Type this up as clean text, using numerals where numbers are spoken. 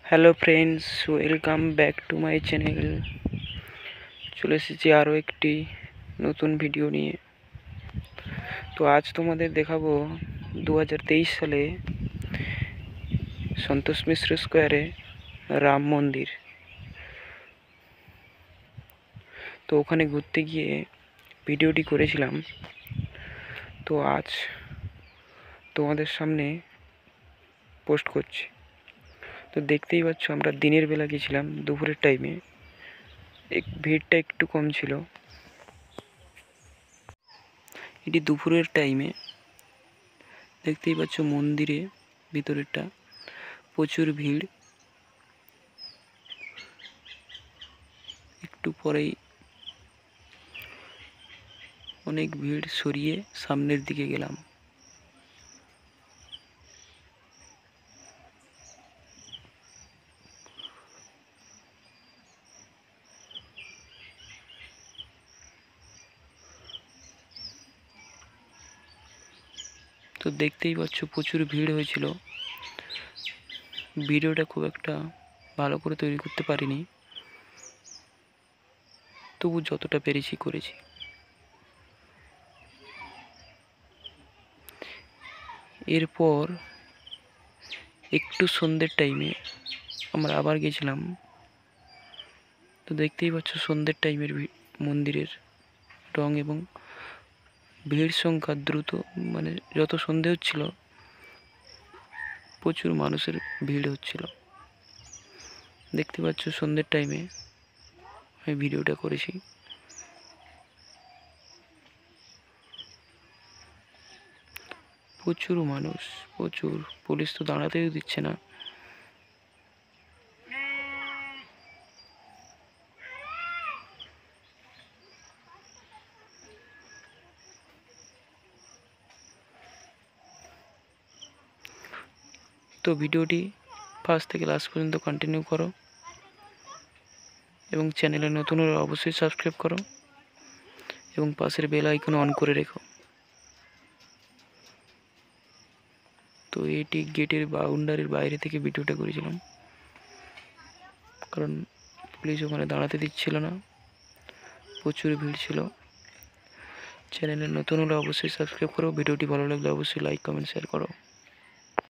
Hello friends, welcome back to my channel. চলে এসেছি আরও একটি নতুন ভিডিও নিয়ে। তো আজ তোমাদের দেখাবো 2023 সালে সন্তোষ মিশ্র স্কোয়ারে রাম মন্দির। তো ওখানে ঘুরতে গিয়ে ভিডিওটি করেছিলাম। তো আজ তোমাদের সামনে পোস্ট করছি। তো দেখতেই পাচ্ছ, আমরা দিনের বেলা গেছিলাম, দুপুরের টাইমে ভিড়টা একটু কম ছিল। এটি দুপুরের টাইমে দেখতেই পাচ্ছ, মন্দিরে ভিতরেরটা প্রচুর ভিড়। একটু পরেই অনেক ভিড় সরিয়ে সামনের দিকে গেলাম। তো দেখতেই পাচ্ছ, প্রচুর ভিড় হয়েছিল। ভিডিওটা খুব একটা ভালো করে তৈরি করতে পারিনি, তবু যতটা পেরেছি করেছি। এরপর একটু সন্ধ্যের টাইমে আমরা আবার গেছিলাম। তো দেখতেই পাচ্ছ, সন্ধ্যের টাইমের মন্দিরের রং এবং ভিড় সংখ্যা দ্রুত, মানে যত সন্ধে হচ্ছিল প্রচুর মানুষের ভিড় হচ্ছিল। দেখতে পাচ্ছ, সন্ধ্যের টাইমে আমি ভিডিওটা করেছি। প্রচুর মানুষ, প্রচুর। পুলিশ তো দাঁড়াতেও দিচ্ছে না। তো ভিডিওটি ফার্স্ট থেকে লাস্ট পর্যন্ত কন্টিনিউ করো এবং চ্যানেলে নতুন হলে অবশ্যই সাবস্ক্রাইব করো এবং পাশের বেল আইকন অন করে রেখো। তো এটি গেটের বাউন্ডারির বাইরে থেকে ভিডিওটা করেছিলাম, কারণ পুলিশ ওখানে দাঁড়াতে দিচ্ছিল না, প্রচুর ভিড় ছিল। চ্যানেলে নতুন হলে অবশ্যই সাবস্ক্রাইব করো। ভিডিওটি ভালো লাগলে অবশ্যই লাইক, কমেন্ট, শেয়ার করো।